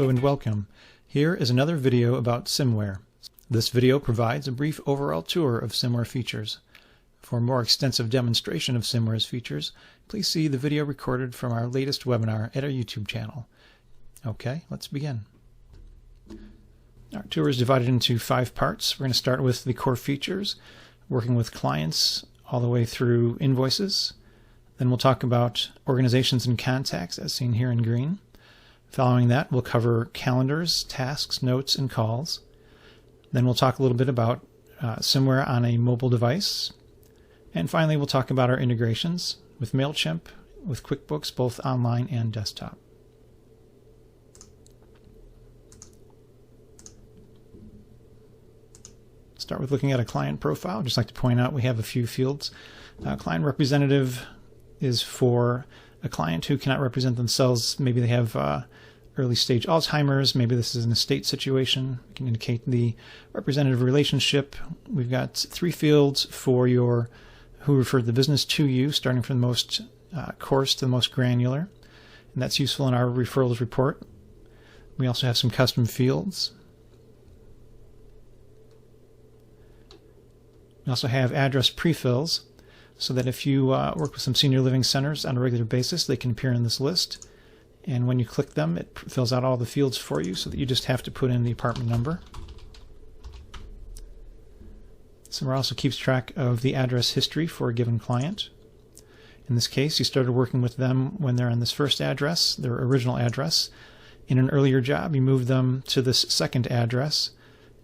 Hello and welcome. Here is another video about SMMware. This video provides a brief overall tour of SMMware features. For a more extensive demonstration of SMMware's features, please see the video recorded from our latest webinar at our YouTube channel. Okay, let's begin. Our tour is divided into 5 parts. We're going to start with the core features, working with clients all the way through invoices. Then we'll talk about organizations and contacts, as seen here in green. Following that, we'll cover calendars, tasks, notes, and calls. Then we'll talk a little bit about SMMware on a mobile device. And finally, we'll talk about our integrations with MailChimp, with QuickBooks, both online and desktop. Start with looking at a client profile. I'd just like to point out we have a few fields. Client representative is for a client who cannot represent themselves. Maybe they have early stage Alzheimer's. Maybe this is an estate situation. We can indicate the representative relationship. We've got 3 fields for your who referred the business to you, starting from the most coarse to the most granular. And that's useful in our referrals report. We also have some custom fields. We also have address prefills, so that if you work with some senior living centers on a regular basis, they can appear in this list. And when you click them, it fills out all the fields for you so that you just have to put in the apartment number. SMMware also keeps track of the address history for a given client. In this case, you started working with them when they're on this first address, their original address. In an earlier job, you moved them to this second address,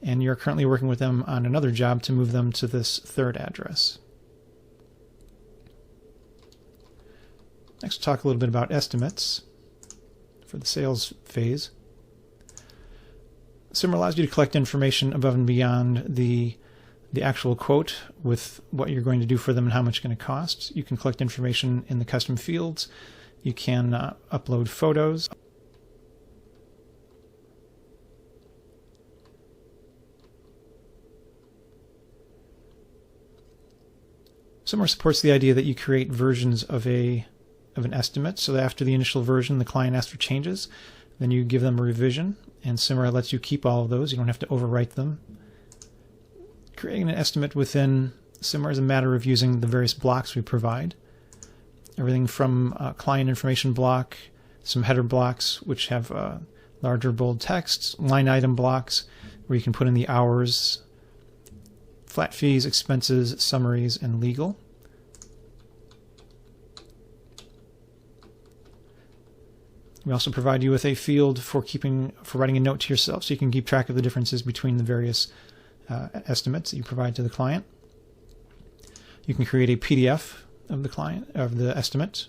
and you're currently working with them on another job to move them to this third address. Next, we'll talk a little bit about estimates for the sales phase. SMMware allows you to collect information above and beyond the actual quote with what you're going to do for them and how much it's going to cost. You can collect information in the custom fields. You can upload photos. SMMware supports the idea that you create versions of an estimate, so that after the initial version the client asks for changes, then you give them a revision, and SMMware lets you keep all of those. You don't have to overwrite them. Creating an estimate within SMMware is a matter of using the various blocks we provide. Everything from a client information block, some header blocks which have larger bold text, line item blocks where you can put in the hours, flat fees, expenses, summaries, and legal. We also provide you with a field for writing a note to yourself, so you can keep track of the differences between the various estimates that you provide to the client. You can create a PDF of the estimate.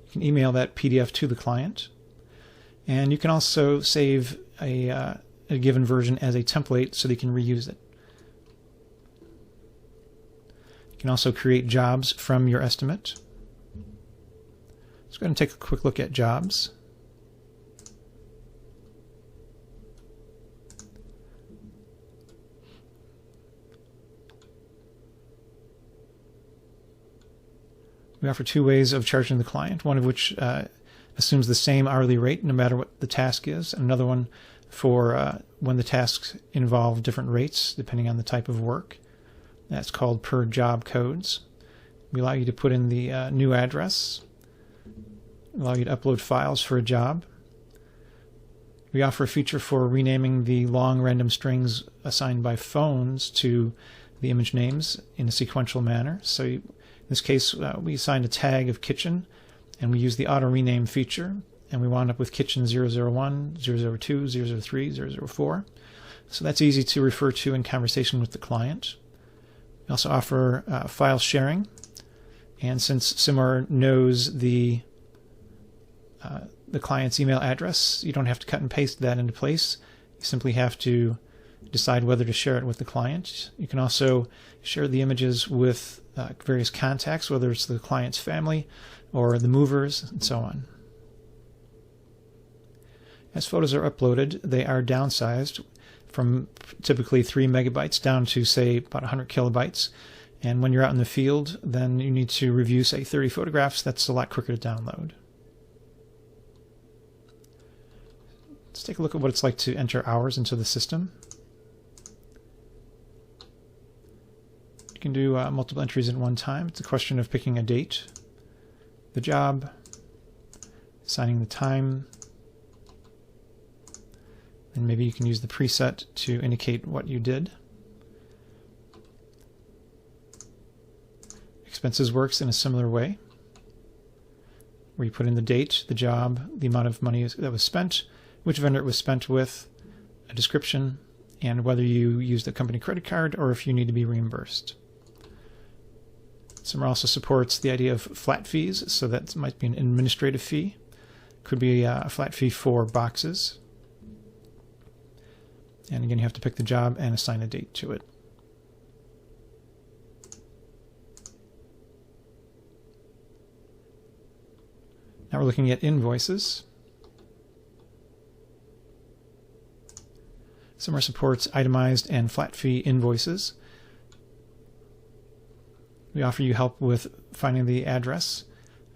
You can email that PDF to the client, and you can also save a given version as a template so that you can reuse it. You can also create jobs from your estimate. Let's go ahead and take a quick look at jobs. We offer 2 ways of charging the client, one of which assumes the same hourly rate no matter what the task is, and another one for when the tasks involve different rates depending on the type of work. That's called per job codes. We allow you to put in the new address, allow you to upload files for a job. We offer a feature for renaming the long random strings assigned by phones to the image names in a sequential manner. So in this case, we assigned a tag of kitchen, and we use the auto rename feature, and we wound up with kitchen 001, 002, 003, 004. So that's easy to refer to in conversation with the client. We also offer file sharing, and since SMMware knows the client's email address, you don't have to cut and paste that into place. You simply have to decide whether to share it with the client. You can also share the images with various contacts, whether it's the client's family or the movers, and so on. As photos are uploaded, they are downsized from typically 3 megabytes down to, say, about 100 kilobytes. And when you're out in the field, then you need to review, say, 30 photographs. That's a lot quicker to download. Let's take a look at what it's like to enter hours into the system. You can do multiple entries at one time. It's a question of picking a date, the job, assigning the time, and maybe you can use the preset to indicate what you did. Expenses works in a similar way, where you put in the date, the job, the amount of money that was spent, which vendor it was spent with, a description, and whether you used a company credit card or if you need to be reimbursed. SMMware also supports the idea of flat fees, so that might be an administrative fee. Could be a flat fee for boxes. And again, you have to pick the job and assign a date to it. Now we're looking at invoices. SMMware supports itemized and flat fee invoices. We offer you help with finding the address.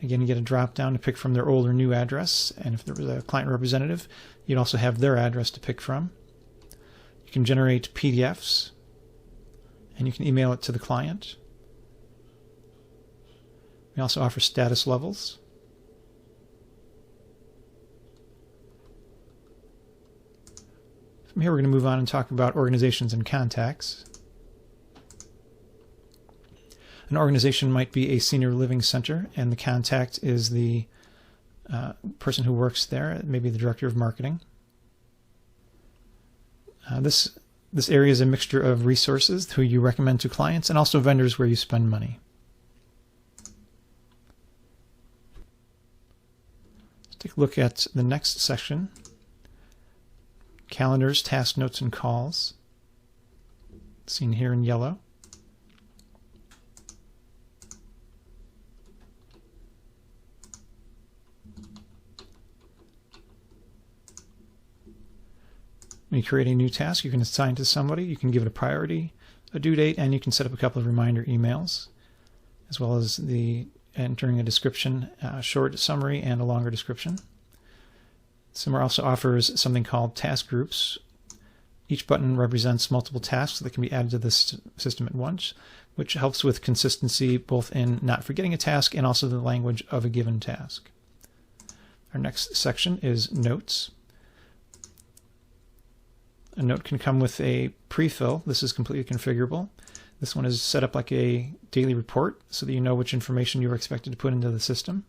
Again, you get a drop down to pick from their old or new address, and if there was a client representative, you'd also have their address to pick from. You can generate PDFs, and you can email it to the client. We also offer status levels. From here, we're going to move on and talk about organizations and contacts. An organization might be a senior living center, and the contact is the person who works there, maybe the director of marketing. This area is a mixture of resources who you recommend to clients and also vendors where you spend money. Let's take a look at the next section. Calendars, task notes, and calls. Seen here in yellow. When you create a new task, you can assign to somebody, you can give it a priority, a due date, and you can set up a couple of reminder emails, as well as entering a description, a short summary, and a longer description. SMMware also offers something called task groups. Each button represents multiple tasks that can be added to the system at once, which helps with consistency both in not forgetting a task and also the language of a given task. Our next section is notes. A note can come with a pre-fill. This is completely configurable. This one is set up like a daily report so that you know which information you are expected to put into the system.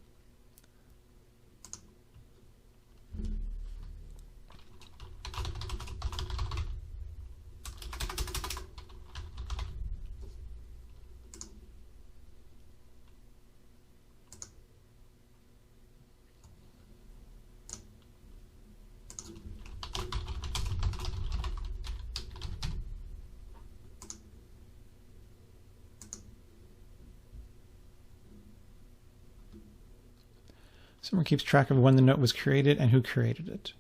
SMMware keeps track of when the note was created and who created it.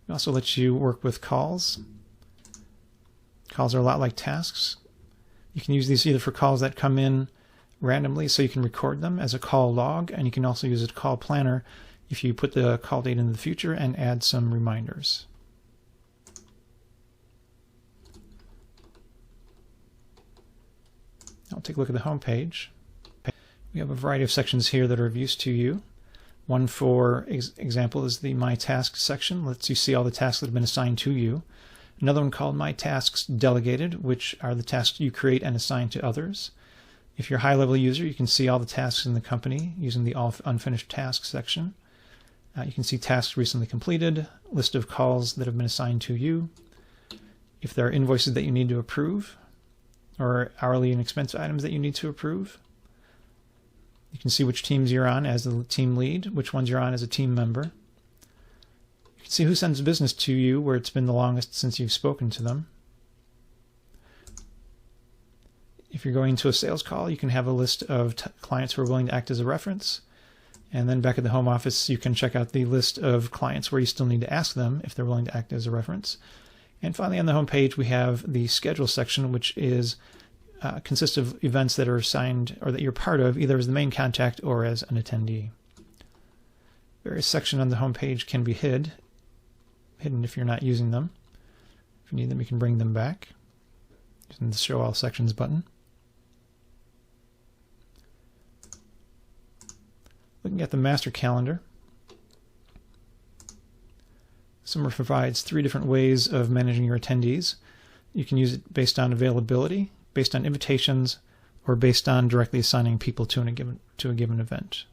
It also lets you work with calls. Calls are a lot like tasks. You can use these either for calls that come in randomly, so you can record them as a call log, and you can also use a call planner if you put the call date in the future and add some reminders. I'll take a look at the home page. We have a variety of sections here that are of use to you. One, for example, is the My Tasks section. Lets you see all the tasks that have been assigned to you. Another one called My Tasks Delegated, which are the tasks you create and assign to others. If you're a high-level user, you can see all the tasks in the company using the All Unfinished Tasks section. You can see tasks recently completed, list of calls that have been assigned to you. If there are invoices that you need to approve, or hourly and expense items that you need to approve. You can see which teams you're on as the team lead, which ones you're on as a team member. You can see who sends business to you, where it's been the longest since you've spoken to them. If you're going to a sales call, you can have a list of clients who are willing to act as a reference. And then back at the home office, you can check out the list of clients where you still need to ask them if they're willing to act as a reference. And finally, on the home page, we have the schedule section, which is consists of events that are assigned or that you're part of, either as the main contact or as an attendee. Various sections on the home page can be hidden if you're not using them. If you need them, you can bring them back using the Show All Sections button. Looking at the master calendar, SMMware provides 3 different ways of managing your attendees. You can use it based on availability, based on invitations, or based on directly assigning people to a given event.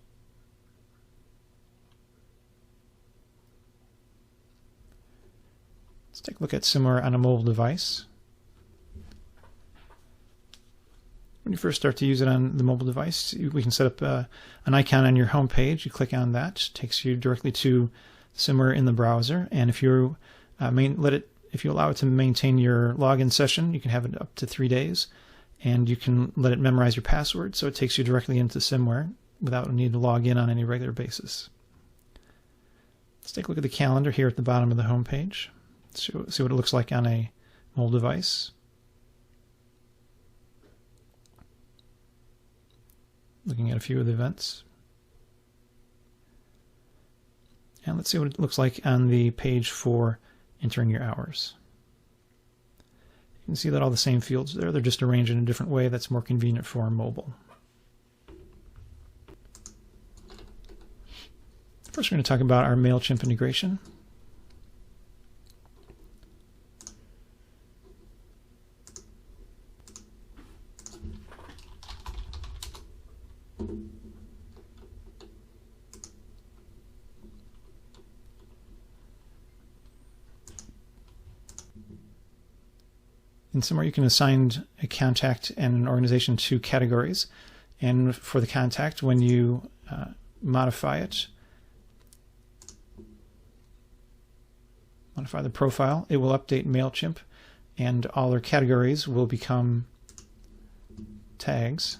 Let's take a look at SMMware on a mobile device. When you first start to use it on the mobile device, we can set up an icon on your home page. You click on that, it takes you directly to SMMware in the browser. And if you allow it to maintain your login session, you can have it up to 3 days, and you can let it memorize your password, so it takes you directly into SMMware without a need to log in on any regular basis. Let's take a look at the calendar here at the bottom of the home page. See what it looks like on a mobile device. Looking at a few of the events. And let's see what it looks like on the page for entering your hours. You can see that all the same fields there, they're just arranged in a different way that's more convenient for mobile. First, we're going to talk about our MailChimp integration. In SMMware, you can assign a contact and an organization to categories. And for the contact, when you modify the profile, it will update MailChimp, and all their categories will become tags.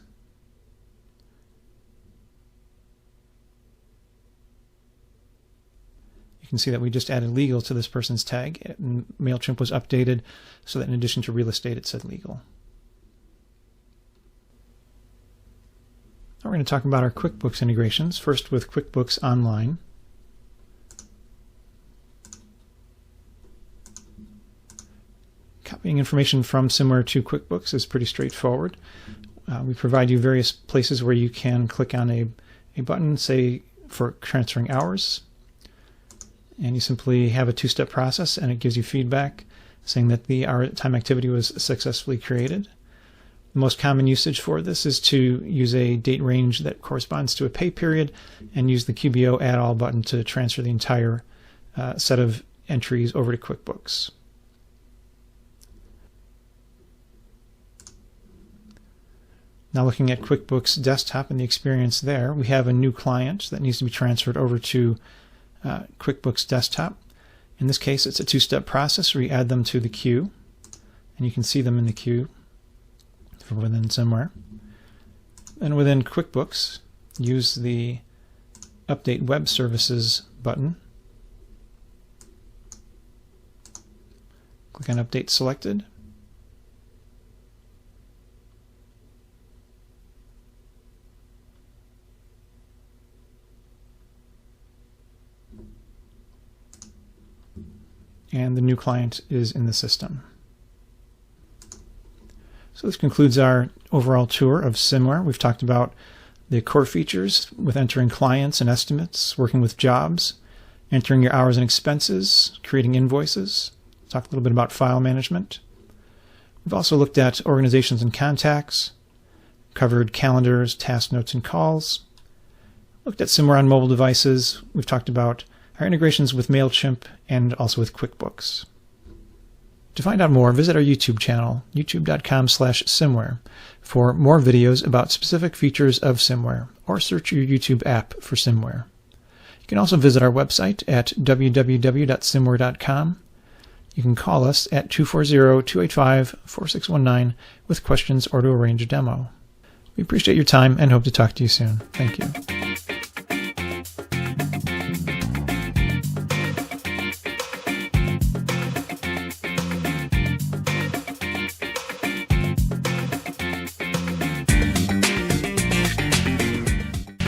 You can see that we just added legal to this person's tag, and MailChimp was updated so that in addition to real estate, it said legal. Now we're going to talk about our QuickBooks integrations, first with QuickBooks Online. Copying information from SMMware to QuickBooks is pretty straightforward. We provide you various places where you can click on a button, say for transferring hours, and you simply have a 2-step process, and it gives you feedback saying that the hour time activity was successfully created. The most common usage for this is to use a date range that corresponds to a pay period and use the QBO Add All button to transfer the entire set of entries over to QuickBooks. Now looking at QuickBooks Desktop and the experience there, we have a new client that needs to be transferred over to QuickBooks Desktop. In this case, it's a 2-step process where you add them to the queue, and you can see them in the queue from within SMMware. And within QuickBooks, use the Update Web Services button. Click on Update Selected. And the new client is in the system. So this concludes our overall tour of SMMware. We've talked about the core features with entering clients and estimates, working with jobs, entering your hours and expenses, creating invoices, talked a little bit about file management. We've also looked at organizations and contacts, covered calendars, task notes, and calls, looked at SMMware on mobile devices. We've talked about our integrations with MailChimp and also with QuickBooks. To find out more, visit our YouTube channel, youtube.com/SMMware, for more videos about specific features of SMMware, or search your YouTube app for SMMware. You can also visit our website at www.smware.com. You can call us at 240-285-4619 with questions or to arrange a demo. We appreciate your time and hope to talk to you soon. Thank you.